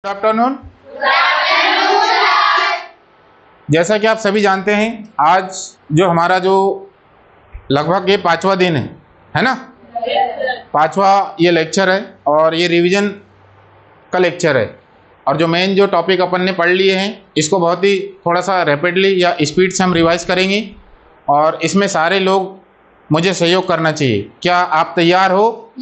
Good afternoon. जैसा कि आप सभी जानते हैं, आज जो हमारा जो लगभग ये 5वां दिन है ना, 5वां ये लेक्चर है और ये रिवीजन का लेक्चर है। और जो मेन जो टॉपिक अपन ने पढ़ लिए हैं इसको बहुत ही थोड़ा सा रैपिडली या स्पीड से हम रिवाइज करेंगे और इसमें सारे लोग मुझे सहयोग करना चाहिए। क्या आप तैयार हो?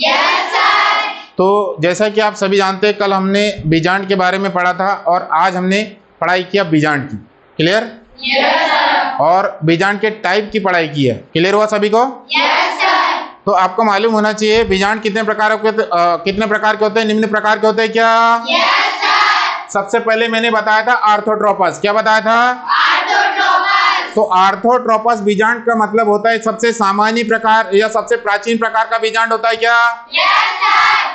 तो जैसा कि आप सभी जानते हैं, कल हमने बीजांड के बारे में पढ़ा था और आज हमने पढ़ाई किया बीजांड की। क्लियर? और बीजांड के टाइप की पढ़ाई की है। क्लियर हुआ सभी को? तो आपको मालूम होना चाहिए बीजांड कितने प्रकार के होते हैं। निम्न प्रकार के होते हैं क्या? सबसे पहले मैंने बताया था आर्थोट्रोपस। क्या बताया था? तो आर्थोट्रोपस बीजांड का मतलब होता है सबसे सामान्य प्रकार या सबसे प्राचीन प्रकार का बीजांड होता है क्या?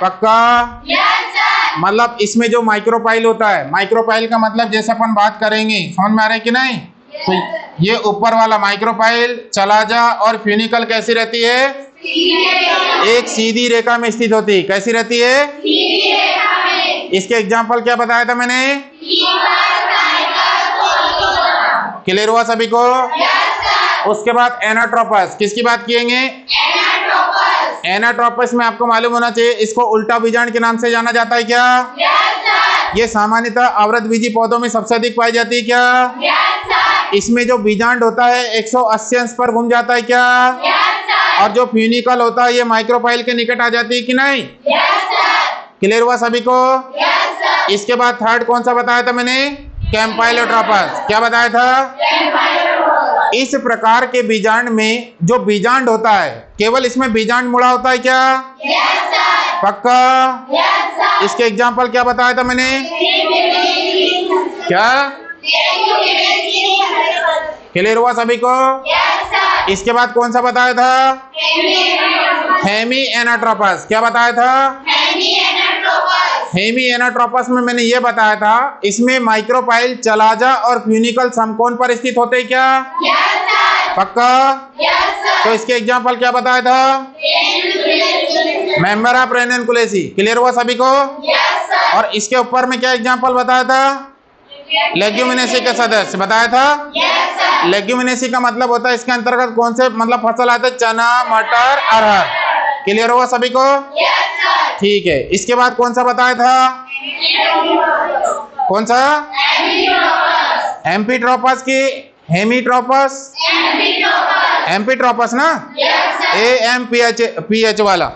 पक्का? मतलब इसमें जो माइक्रोपाइल होता है, माइक्रोपाइल का मतलब जैसे अपन बात करेंगे, समझ में आ रहा है कि नहीं? तो ये ऊपर वाला माइक्रोपाइल चलाजा और फ्यूनिकल कैसी रहती है? एक सीधी रेखा में स्थित होती है। कैसी रहती है? इसके एग्जाम्पल क्या बताया था मैंने? क्लियर हुआ सभी को? उसके बाद एनाट्रोपस। किसकी बात किएंगे? एनाट्रोपस में आपको मालूम होना चाहिए इसको उल्टा बीजांड के नाम से जाना जाता है क्या? ये सामान्यतः आवृतबीजी पौधों में सबसे अधिक पाई जाती है क्या? इसमें जो बीजांड होता है 180 अंश पर घूम जाता है क्या? और जो फ्यूनिकल होता है ये माइक्रोपाइल के निकट आ जाती है कि नहीं? क्लियर हुआ सभी को? इसके बाद थर्ड कौन सा बताया था मैंने? कैंपाइलोट्रोपस। क्या बताया था? इस प्रकार के बीजांड में जो बीजांड होता है केवल इसमें बीजांड मुड़ा होता है क्या? पक्का? इसके एग्जाम्पल क्या बताया था मैंने? क्या? क्लियर हुआ सभी को? इसके बाद कौन सा बताया था? Hemi anatropous. क्या बताया था? हेमी एनाट्रोपस में मैंने ये बताया था इसमें माइक्रोपाइल चलाजा और फ्यूनिकल समकोण पर स्थित होते हैं क्या? पक्का? तो इसके एग्जाम्पल क्या बताया था? Member of रेनकुलेसी। क्लियर हुआ सभी को? और इसके ऊपर में क्या एग्जाम्पल बताया था? लेग्यूमिनेसी के सदस्य बताया था। लेग्यूमिनेसी का मतलब होता है इसके अंतर्गत कौन से मतलब फसल आते हैं? चना, मटर, अरहर। क्लियर हुआ सभी को? ठीक है। इसके बाद कौन सा बताया था? कौन सा? एम्फीट्रोपस की हेमीट्रोपस, एम्फीट्रोपस ना, AMPH वाला।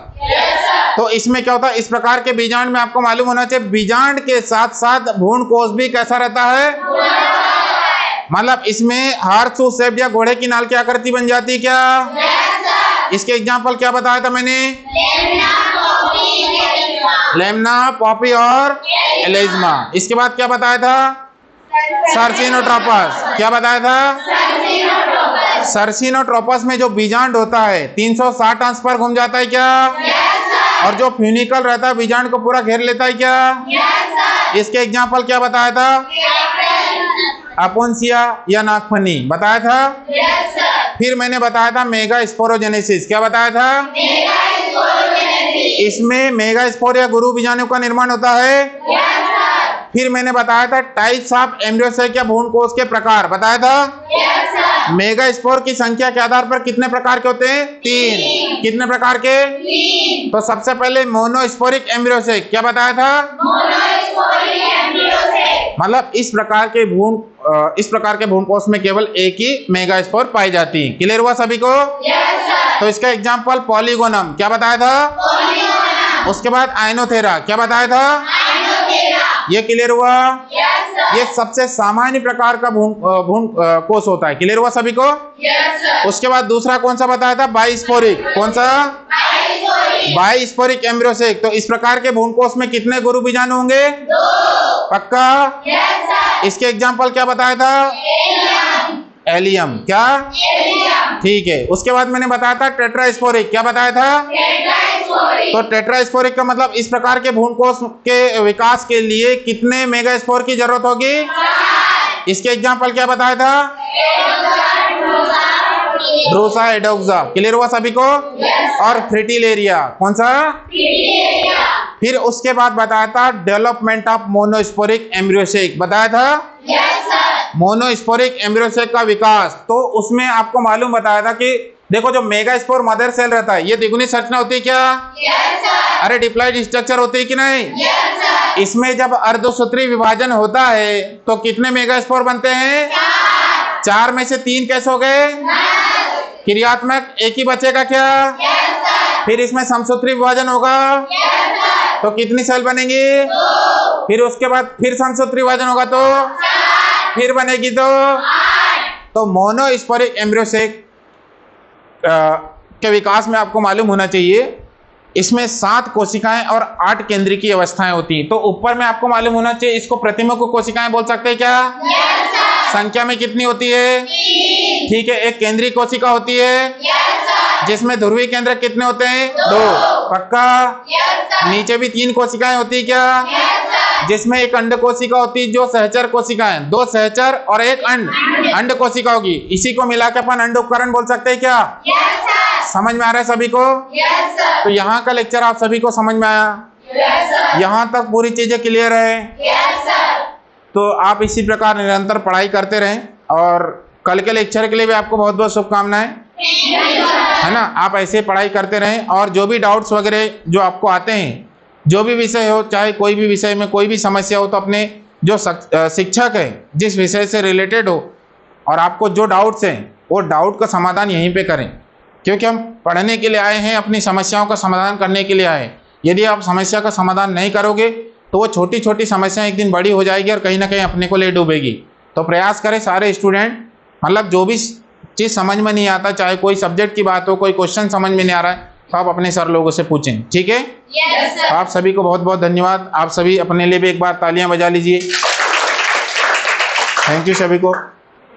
तो इसमें क्या होता है? इस प्रकार के बीजांड में आपको मालूम होना चाहिए बीजांड के साथ साथ भ्रूण कोश भी कैसा रहता है? मतलब इसमें हार्सू शेप या घोड़े की नाल की आकृति बन जाती है क्या? इसके एग्जाम्पल क्या बताया था मैंने? लेमना, पॉपी और एलेज्मा। इसके बाद क्या बताया था? सर्सिनोट्रोपस। क्या बताया था? सर्सिनोट्रोपस में जो बीजांड होता है 360 अंश पर घूम जाता है क्या? और जो फ्यूनिकल रहता है बीजांड को पूरा घेर लेता है क्या? इसके एग्जाम्पल क्या बताया था? अपोन्सिया या नागफनी बताया था। फिर मैंने बताया था मेगा स्पोरोजेनेसिस। क्या बताया था? इसमें मेगा स्पोर या गुरु बीजाणु का निर्माण होता है। फिर मैंने बताया था टाइप्स ऑफ एम्ब्रियोसेक या भ्रूण कोश के प्रकार। बताया था। मेगा स्पोर की संख्या के आधार पर कितने प्रकार के होते हैं? 3। कितने प्रकार के? तो सबसे पहले मोनोस्पोरिक एम्ब्रियोसेक। क्या बताया था? मतलब इस प्रकार के भ्रूण कोश में केवल एक ही मेगा स्पोर पाई जाती है। क्लियर हुआ सभी को? तो इसका एग्जाम्पल पॉलीगोनम। क्या बताया था? उसके बाद आइनोथेरा। क्या बताया था? ये क्लियर हुआ? ये सबसे सामान्य प्रकार का भ्रूण कोश होता है। क्लियर हुआ सभी को? उसके बाद दूसरा कौन सा बताया था? बाइस्पोरिक। कौन सा? बाइस्पोरिक एम्ब्रियोसेक। तो इस प्रकार के भ्रूण कोश में कितने गुरु बीजाणु होंगे? 2। पक्का? इसके एग्जाम्पल क्या बताया था? एलियम। क्या? ठीक है। उसके बाद मैंने बताया था टेट्रास्पोरिक। क्या बताया था? तो टेट्रास्पोरिक का मतलब इस प्रकार के भ्रूण कोश के विकास के लिए कितने मेगा स्पोर की जरूरत होगी? इसके एग्जाम्पल क्या बताया था? ड्रूसा एडोक्सा। क्लियर हुआ सभी को? और फ्रिटिलेरिया। कौन सा? फिर उसके बाद बताया था डेवलपमेंट ऑफ मोनोस्पोरिक एम्ब्रियोसेक, बताया था मोनोस्पोरिक एम्ब्रियोसेक का विकास। तो उसमें आपको मालूम बताया था कि देखो जो मेगास्पोर मदर सेल रहता है, ये द्विगुणी संरचना होती है क्या? अरे डिप्लॉइड स्ट्रक्चर होती है कि नहीं? इसमें जब अर्धसूत्री विभाजन होता है तो कितने मेगास्पोर बनते हैं? 4 में से 3 कैसे हो गए? क्रियात्मक, एक ही बचेगा क्या? फिर इसमें समसूत्री विभाजन होगा तो कितनी सेल बनेंगी? फिर उसके बाद फिर समसूत्री विभाजन होगा तो फिर बनेगी तो मोनोस्पोरिक एम्ब्रियोसेक के विकास में आपको मालूम होना चाहिए इसमें 7 कोशिकाएं और 8 केंद्रीय अवस्थाएं होती हैं। तो ऊपर में आपको मालूम होना चाहिए, इसको प्रतिमुख कोशिकाएं बोल सकते हैं क्या? संख्या में कितनी होती है? ठीक है। एक केंद्रीय कोशिका होती है जिसमें ध्रुवीय केंद्र कितने होते हैं? 2। पक्का? नीचे भी 3 कोशिकाएं होती है क्या? जिसमें एक अंड कोशिका होती है जो सहचर कोशिकाएं, 2 सहचर और एक अंड कोशिका होगी। इसी को मिलाकर अपन अंड उपकरण बोल सकते हैं क्या? समझ में आ रहा है सभी को? तो यहाँ का लेक्चर आप सभी को समझ में आया? यहाँ तक पूरी चीजें क्लियर है? तो आप इसी प्रकार निरंतर पढ़ाई करते रहें और कल के लेक्चर के लिए भी आपको बहुत बहुत शुभकामनाएं, है ना। आप ऐसे पढ़ाई करते रहें और जो भी डाउट्स वगैरह जो आपको आते हैं, जो भी विषय हो, चाहे कोई भी विषय में कोई भी समस्या हो, तो अपने जो शिक्षक है जिस विषय से रिलेटेड हो और आपको जो डाउट्स हैं वो डाउट का समाधान यहीं पे करें, क्योंकि हम पढ़ने के लिए आए हैं, अपनी समस्याओं का समाधान करने के लिए आए हैं। यदि आप समस्या का समाधान नहीं करोगे तो वो छोटी छोटी समस्याएं एक दिन बड़ी हो जाएगी और कहीं ना कहीं अपने को ले डूबेगी। तो प्रयास करें सारे स्टूडेंट, मतलब जो भी चीज़ समझ में नहीं आता, चाहे कोई सब्जेक्ट की बात हो, कोई क्वेश्चन समझ में नहीं आ रहा है, तो आप अपने सर लोगों से पूछें, ठीक है? तो आप सभी को बहुत बहुत धन्यवाद। आप सभी अपने लिए भी एक बार तालियां बजा लीजिए। थैंक यू सभी को।